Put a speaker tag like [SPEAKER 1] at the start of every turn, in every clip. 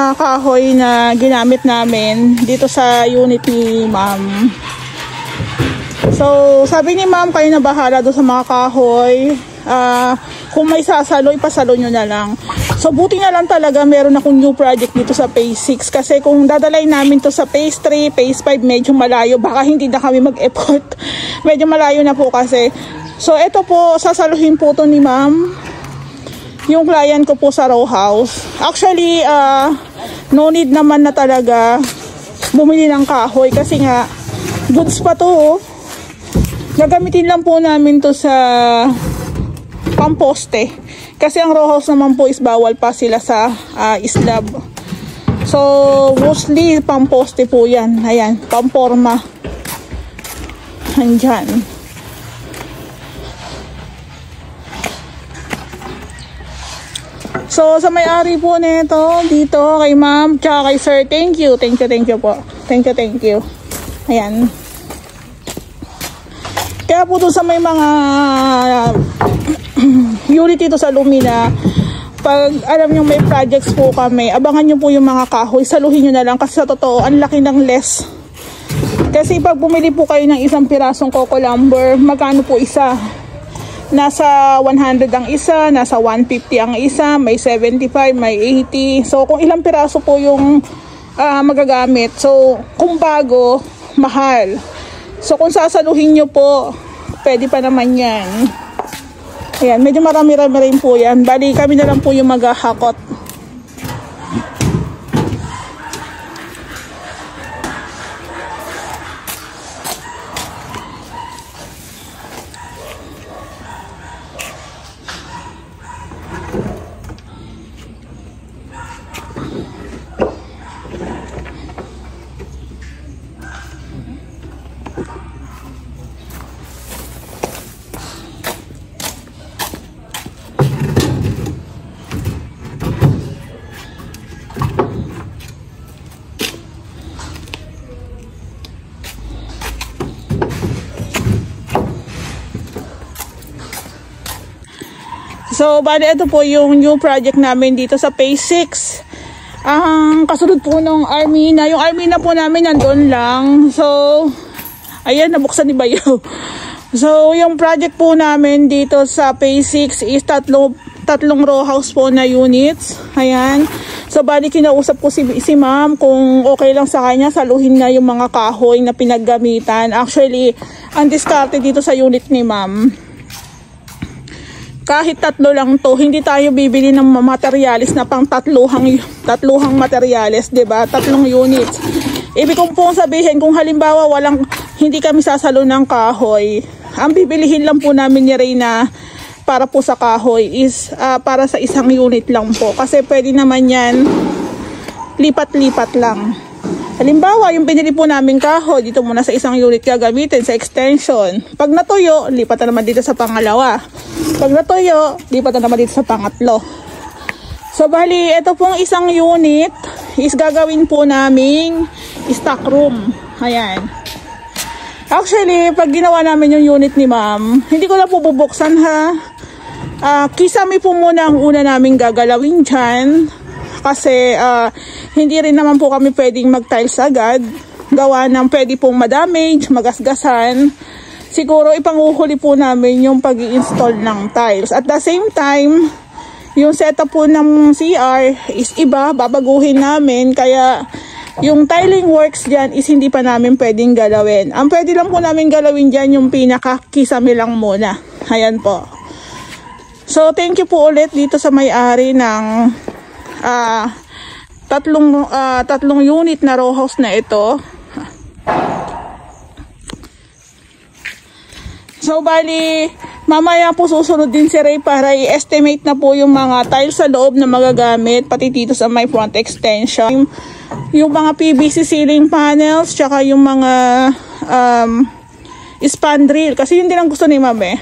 [SPEAKER 1] mga kahoy na ginamit namin dito sa unit ni ma'am. So, sabi ni ma'am, kayo na bahala doon sa mga kahoy. Kung may sasalo, ipasalo nyo na lang. So, buti na lang talaga meron akong new project dito sa phase 6. Kasi kung dadalay namin to sa phase 3, phase 5, medyo malayo. Baka hindi na kami mag-effort. Medyo malayo na po kasi. So, ito po, sasaluhin po to ni ma'am. Yung client ko po sa row house. Actually, no need naman na talaga bumili ng kahoy kasi nga goods pa to. Gagamitin lang po namin to sa pamposte. Kasi ang row house naman po is bawal pa sila sa slab. So, mostly pamposte po yan. Ayan, pamporma. Andyan. So, sa may-ari po nito, dito, kay ma'am, tsaka kay sir, thank you po. Thank you. Ayan. Kaya po doon sa may mga unit dito sa Lumina, pag alam nyo may projects po kami, abangan nyo po yung mga kahoy, saluhin nyo na lang kasi sa totoo, ang laki ng less. Kasi pag bumili po kayo ng isang pirasong coco lumber, magkano po isa? Nasa 100 ang isa, nasa 150 ang isa, may 75, may 80. So, kung ilang piraso po yung magagamit. So, kung bago, mahal. So, kung sasaluhin nyo po, pwede pa naman yan. Ayan, medyo marami-rami rin po yan. Bali, kami na lang po yung maghahakot. So, bali ito po yung new project namin dito sa phase 6. Ang kasunod po ng Armina. Yung Armina po namin nandun lang. So, ayan, nabuksan ni Bayo. So, yung project po namin dito sa phase 6 is tatlong row house po na units. Ayan. So, bali kinausap ko si ma'am kung okay lang sa kanya, saluhin na yung mga kahoy na pinaggamitan. Actually, ang diskarte dito sa unit ni ma'am, kahit tatlo lang to, hindi tayo bibili ng materialis na pang tatluhang materialis, 'di ba? Tatlong units. Ibig kong pong sabihin, kung halimbawa hindi kami sasalo ng kahoy, ang bibilihin lang po namin ni Reyna para po sa kahoy is para sa isang unit lang po. Kasi pwede naman yan lipat-lipat lang. Halimbawa, yung pinili po namin kahoy, dito muna sa isang unit gagamitin sa extension. Pag natuyo, lipat na naman dito sa pangalawa. Pag natuyo, lipat na naman dito sa pangatlo. So, bali, ito pong isang unit is gagawin po naming stock room. Ayan. Actually, pag ginawa namin yung unit ni ma'am, hindi ko na po bubuksan ha. Kisame po muna ang una namin gagalawin dyan. Kasi hindi rin naman po kami pwedeng mag-tiles agad. Gawa ng pwede pong madamage, magasgasan. Siguro ipanguhuli po namin yung pag-i-install ng tiles. At the same time, yung setup po ng CR is iba, babaguhin namin. Kaya yung tiling works dyan is hindi pa namin pwedeng galawin. Ang pwede lang po namin galawin dyan yung pinaka-kisame lang muna. Ayan po. So, thank you po ulit dito sa may-ari ng tatlong unit na row house na ito. So, bali, mamaya po susunod din si Ray para i-estimate na po yung mga tiles sa loob na magagamit, pati dito sa my front extension. Yung mga PVC ceiling panels, tsaka yung mga spandrel. Kasi yun din ang gusto ni Ma'am eh.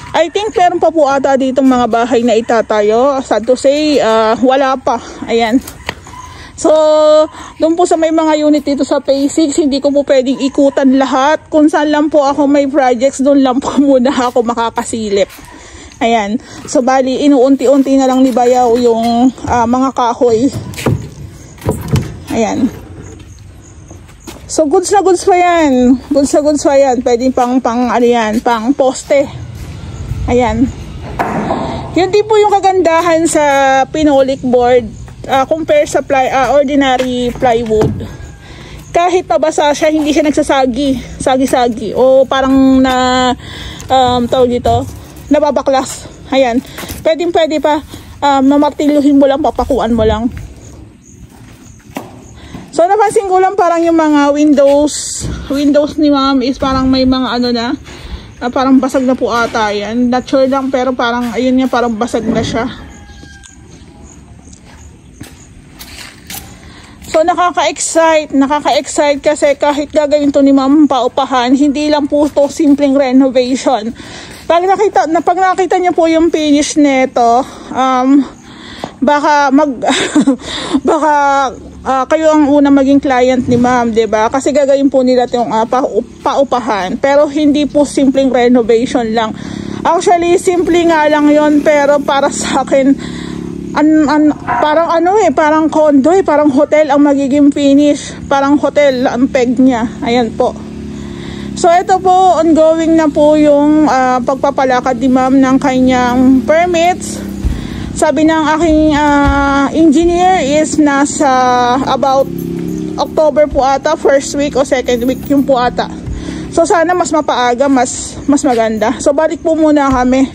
[SPEAKER 1] I think meron pa po ata ditong mga bahay na itatayo. Sad to say, wala pa. Ayan. So, doon po sa may mga unit dito sa phase 6, hindi ko po pwedeng ikutan lahat. Kung saan lang po ako may projects, doon lang po muna ako makakasilip. Ayan. So, bali, inuunti-unti na lang ni Bayaw yung mga kahoy Ayan. So, goods na goods pa yan. Goods na goods pa yan. Pwede pang ano yan, pang poste. Ayan. Yun din po yung kagandahan sa pinolik board compare sa ordinary plywood. Kahit mabasa siya, hindi siya nagsasagi. Sagi-sagi. O parang tawag dito, nababaklas. Ayan. Pwede pa. Mamartiluhin mo lang, papakuan mo lang. So, napansin ko lang parang yung mga windows ni ma'am is parang may mga ano na, parang basag na po ata yan. Not sure lang, pero parang, ayun nga, parang basag na siya. So, nakaka-excite kasi kahit gagawin to ni ma'am paupahan, hindi lang po to simpleng renovation. Pag nakita niyo po yung finish nito, baka kayo ang unang maging client ni ma'am, 'di ba? Kasi gagawin po nila 'tong paupahan, pero hindi po simpleng renovation lang. Actually, simple nga lang 'yon, pero para sa akin parang condo, parang hotel ang magiging finish, parang hotel ang peg niya. Ayan po. So ito po, ongoing na po yung pagpapalakad ni ma'am ng kanyang permits. Sabi ng aking engineer is nasa about October po ata, first week o second week yung po ata. So sana mas mapaaga, mas maganda. So balik po muna kami.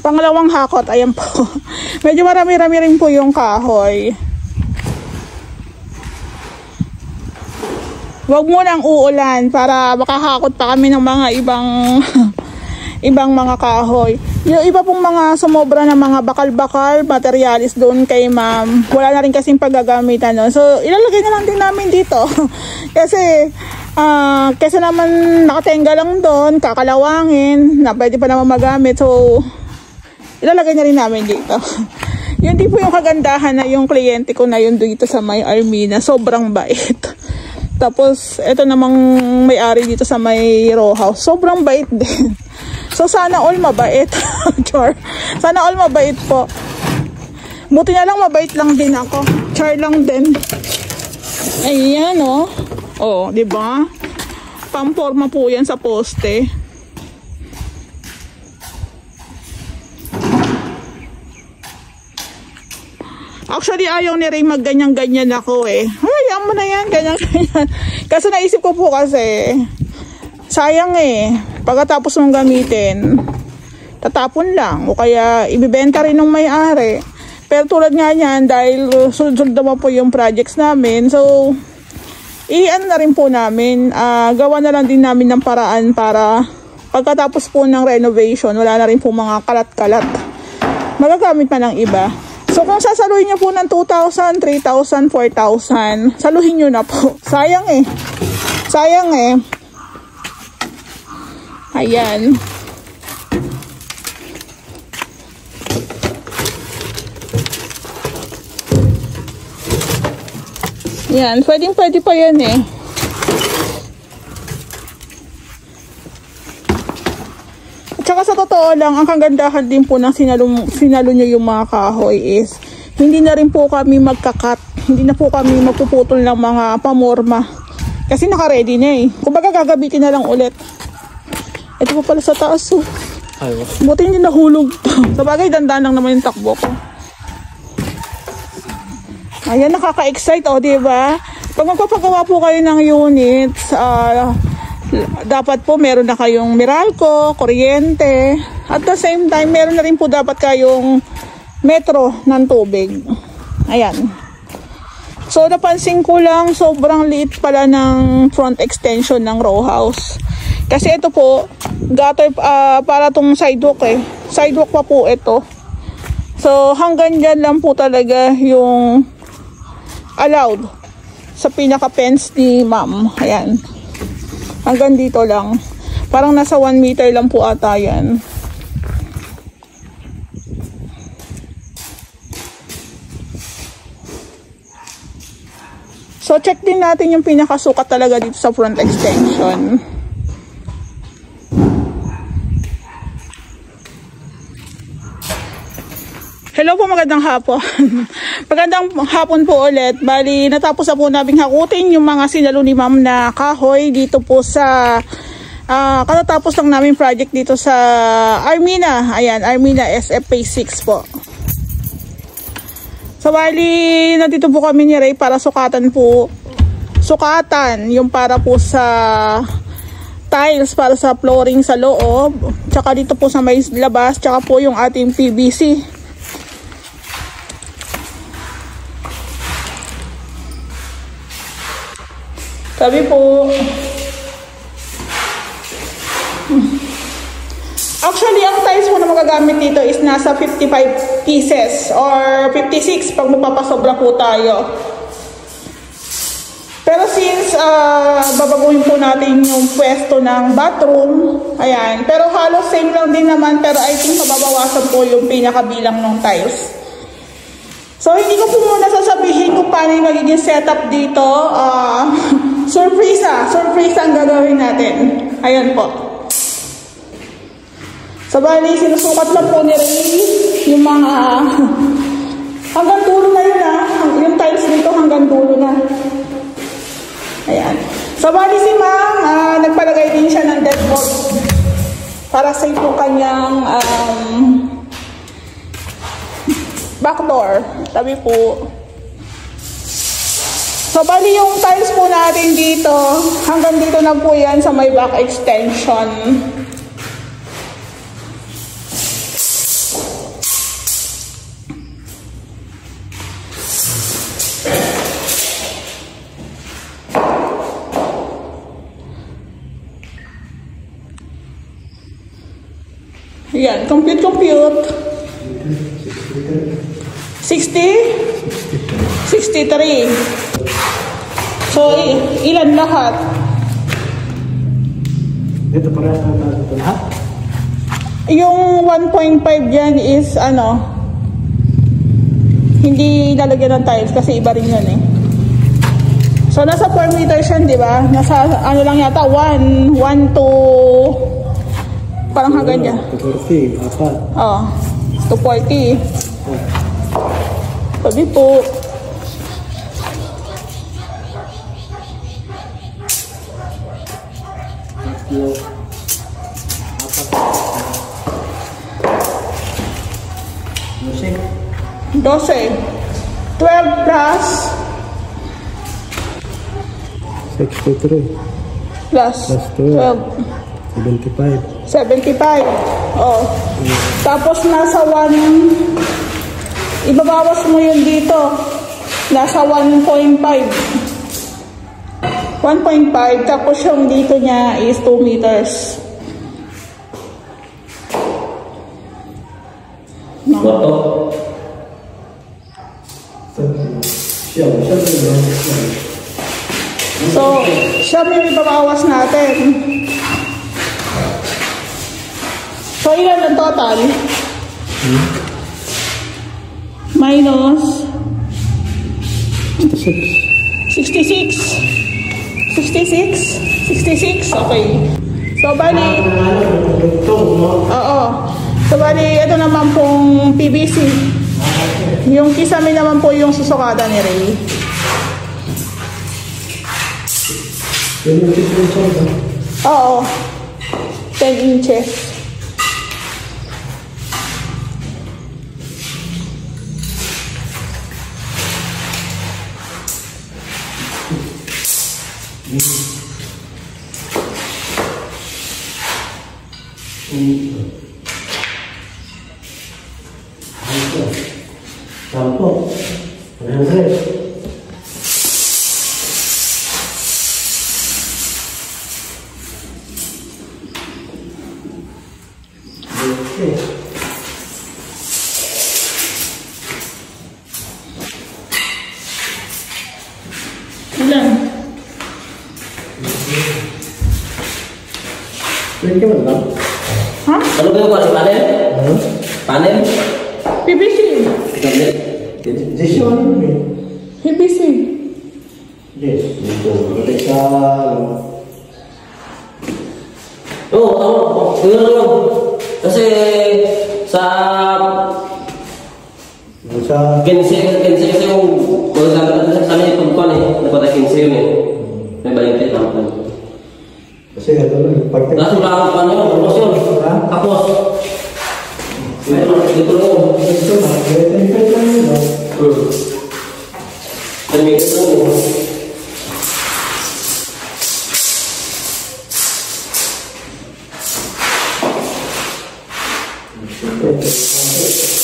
[SPEAKER 1] Pangalawang hakot, ayan po. Medyo marami-rami rin po yung kahoy. Huwag mo nang uulan para makahakot pa kami ng mga ibang mga kahoy. Yung iba pong mga sumobra na mga bakal-bakal, materialis doon kay ma'am, wala na rin kasing paggagamitan. No? So, ilalagay na lang din namin dito. Kasi naman nakatenga lang doon, kakalawangin, na pwede pa naman magamit. So, ilalagay na rin namin dito. Yun din po yung kagandahan na yung kliyente ko na yun dito sa may Armina. Sobrang bait. Tapos, ito namang may-ari dito sa may row house. Sobrang bait din. So, sana all mabait. Char. Sana all mabait po. Buti na lang mabait lang din ako. Char lang din. Ayan, oh. Oh, diba? Pamporma po yan sa poste. Actually, ayaw ni Ray magganyan-ganyan ako eh. Hayaan mo na yan, ganyan-ganyan. Kasi naisip ko po kasi, sayang eh. Pagkatapos mong gamitin, tatapon lang. O kaya, ibibenta rin ng may-ari. Pero tulad nga niyan, dahil sunod-sunod naman po yung projects namin. So, i-ano na rin po namin. Gawa na lang din namin ng paraan para pagkatapos po ng renovation, wala na rin po mga kalat-kalat. Magagamit pa ng iba. So, kung sasaluhin nyo po ng 2,000, 3,000, 4,000, saluhin nyo na po. Sayang eh. Sayang eh. Ayan. Yan. Pwede pa yan eh. Tsaka sa totoo lang, ang kagandahan din po ng sinalo nyo yung mga kahoy is, hindi na rin po kami magkakat, hindi na po kami magpuputol ng mga pamorma. Kasi naka-ready na eh. Kumbaga gagabitin na lang ulit. Ito po pala sa taas oh. Buti hindi nahulog. Sabagay, dandan lang naman yung takbo ko. Ayan, nakaka-excite oh, diba? Pag magpapagawa po kayo ng units, dapat po meron na kayong Meralco, kuryente. At the same time, meron na rin po dapat kayong metro ng tubig. Ayan. So, napansin ko lang, sobrang liit pala ng front extension ng row house. Kasi ito po, gutter para tong sidewalk eh. Sidewalk pa po ito. So, hanggang dyan lang po talaga yung allowed sa pinaka-fence ni ma'am. Ayan. Hanggang dito lang. Parang nasa 1 meter lang po ata yan. So, check din natin yung pinakasukat talaga dito sa front extension. Hello po, magandang hapon. Magandang hapon po ulit. Bali, natapos na po namin hakutin yung mga sinalo ni ma'am na kahoy dito po sa katatapos lang namin project dito sa Armina. Ayan, Armina SF Phase 6 po. So bali, nandito po kami ni Ray para sukatan po. Sukatan yung para po sa tiles para sa flooring sa loob, tsaka dito po sa may labas, tsaka po yung ating PVC. Sabi po, actually ang tiles po na magagamit dito is nasa 55 pieces or 56 pag mapapasobra po tayo. Pero since babaguhin po natin yung pwesto ng bathroom, ayan, pero halos same lang din naman, pero I think mababawasan po yung pinakabilang ng tiles. So hindi ko po muna sasabihin kung paano yung magiging setup dito. Surprise ang gagawin natin. Ayan po. So bali, sinusukat lang po ni Ray yung mga hanggang dulo na yun yung tiles dito hanggang dulo na. Ayan. So, bali si ma'am, nagpalagay din siya ng deadbolt para sa yung kanyang backdoor. Tabi po. So, bali yung tiles po natin dito, hanggang dito na po yan sa may back extension. Ayan, compute. 63. So, ilan lahat?
[SPEAKER 2] Ito parehas na ito lahat?
[SPEAKER 1] Yung 1.5 dyan is hindi lalagyan ng tiles kasi iba rin yun eh. So, nasa 4 meters yan, di ba? Nasa lang yata, 1 to parang hanggang dyan.
[SPEAKER 2] 240, apat.
[SPEAKER 1] Oo, 240. Sabi po. Dose. 12 plus
[SPEAKER 2] 63
[SPEAKER 1] plus 12. 75. Oh. Tapos nasa 1, ibabawas mo yun dito. Nasa 1.5. 1.5. Tapos yung dito niya is 2 meters.
[SPEAKER 3] No.
[SPEAKER 1] So, siya may ibabawas natin. So, ilan ang total? Minus 66. 66? Okay. So, bali, oo. So, bali, ito naman pong PVC. Yung kisame naman po yung susukatan ni Ray. Oo. 10 inches.
[SPEAKER 2] Sampo. 100.
[SPEAKER 1] Ilan?
[SPEAKER 2] Pwede mo lang?
[SPEAKER 1] Ha?
[SPEAKER 3] Ano ba yung panel? Panel?
[SPEAKER 1] PVC.
[SPEAKER 2] This one?
[SPEAKER 1] PVC.
[SPEAKER 2] Yes. Dito. Pwede sa...
[SPEAKER 3] Oo. Kasi sa
[SPEAKER 2] Sa...
[SPEAKER 3] 15 kasi yung magagamit natin sa amin itong kon eh. Napatay 15 yun eh. May 20 lang.
[SPEAKER 2] Kasi ito lang.
[SPEAKER 3] Tapos wala akong ano yun, tapos yun. Tapos. Dito lang yun.
[SPEAKER 2] Ito na. Template lang yun.
[SPEAKER 3] Template lang yun.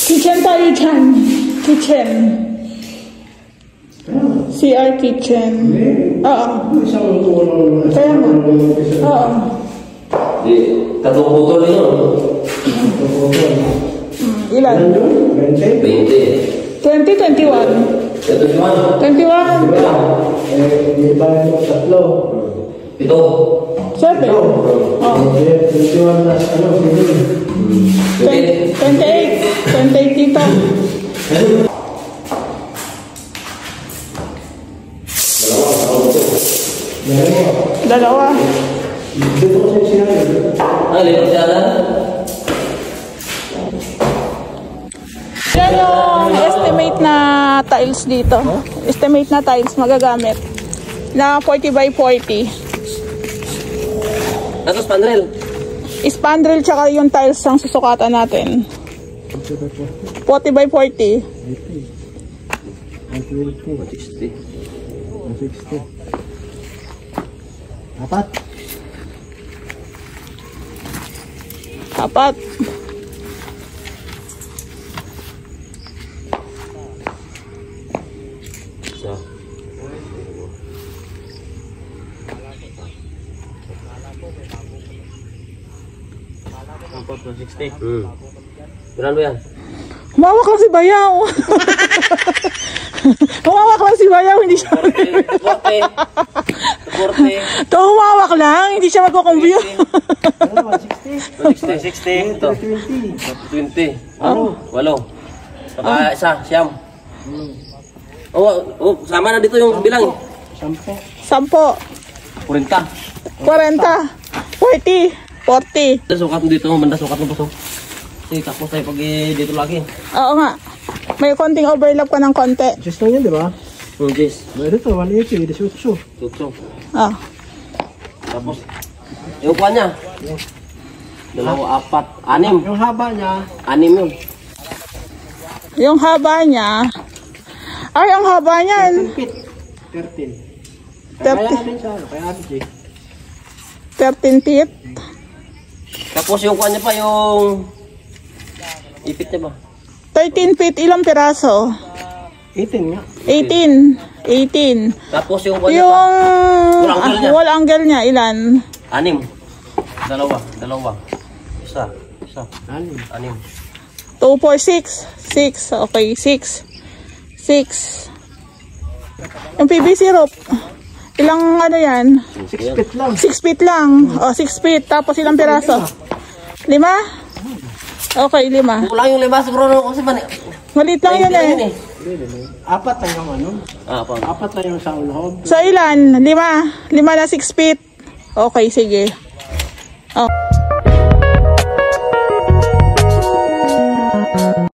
[SPEAKER 1] Kitchen tayo dyan. Kitchen. CR kitchen. Oo.
[SPEAKER 2] Isang tulong.
[SPEAKER 1] Kaya nga. Oo.
[SPEAKER 3] Di, tatlong putol yun.
[SPEAKER 1] Ilan?
[SPEAKER 2] 20?
[SPEAKER 3] 20.
[SPEAKER 1] 20, 21.
[SPEAKER 3] Ito si Juan.
[SPEAKER 1] 21.
[SPEAKER 2] Di ba ito tatlo?
[SPEAKER 3] 7.
[SPEAKER 1] 7. Oh.
[SPEAKER 2] 21 na ano, sige.
[SPEAKER 1] 28. 28 dito. Dalawa.
[SPEAKER 2] Dito kasi siya.
[SPEAKER 3] Ah, lipat siya na.
[SPEAKER 1] Yan yung estimate na tiles dito. Estimate na tiles magagamit. Na 40 by 40.
[SPEAKER 3] Tapos pandrel.
[SPEAKER 1] Spandrel tsaka yung tiles ang susukatan natin. 40 by 40.
[SPEAKER 3] 60.
[SPEAKER 2] 60. Apat.
[SPEAKER 1] Apat.
[SPEAKER 3] So. Ang 60. Berapa yan?
[SPEAKER 1] Humawak lang si Bayaw. Humawak lang si Bayaw, hindi siya.
[SPEAKER 3] 40.
[SPEAKER 1] To humawak lang, hindi siya magkukumbyo.
[SPEAKER 3] 60. Ito. 20. Ano? 8. Saka isa, siyam. Oh, sama na dito yung bilang.
[SPEAKER 1] 10.
[SPEAKER 3] 40.
[SPEAKER 1] 40. 40. 40.
[SPEAKER 3] Sukat mo dito, banda sukat mo po. Sige, tapos tayo pag dito lagi.
[SPEAKER 1] Oo nga. May konting overlap ka ng konti.
[SPEAKER 2] Just lang yan, di ba?
[SPEAKER 3] Yes.
[SPEAKER 2] Ito, 180, 18.
[SPEAKER 3] Tutso.
[SPEAKER 1] Ah.
[SPEAKER 3] Tapos, yung kuha niya. 2, 4, 6.
[SPEAKER 2] Yung haba niya,
[SPEAKER 3] 6 yun.
[SPEAKER 1] Yung haba niya. Ay, ang haba niyan.
[SPEAKER 2] 13.
[SPEAKER 1] 30.
[SPEAKER 2] Kaya natin sa ano, kaya natin siya.
[SPEAKER 1] 13 feet.
[SPEAKER 3] Tapos yung kuha niya pa, yung ipit niya ba?
[SPEAKER 1] 13 feet, ilang piraso?
[SPEAKER 2] 18 nga.
[SPEAKER 1] 18. 18.
[SPEAKER 3] Tapos yung kuha niya
[SPEAKER 1] Yung
[SPEAKER 3] pa,
[SPEAKER 1] wall angle niya, ilan?
[SPEAKER 3] 6. Dalawa. Isa.
[SPEAKER 2] 6.
[SPEAKER 3] 6.
[SPEAKER 1] 2, 4, 6. 6. Okay, 6. 6. Yung PVC rope. Ilang ano yan?
[SPEAKER 2] 6 feet lang.
[SPEAKER 1] 6 feet lang. O, 6 feet. Tapos ilang piraso? 5? Okay, 5.
[SPEAKER 3] Kulang yung 5 siguro kasi mani.
[SPEAKER 1] Maliit lang yun eh.
[SPEAKER 2] Apat lang yung ano.
[SPEAKER 3] Pa.
[SPEAKER 2] Apat lang yung sa ulhob.
[SPEAKER 1] So ilan? 5? 5 na 6 feet. Okay, sige. Oh.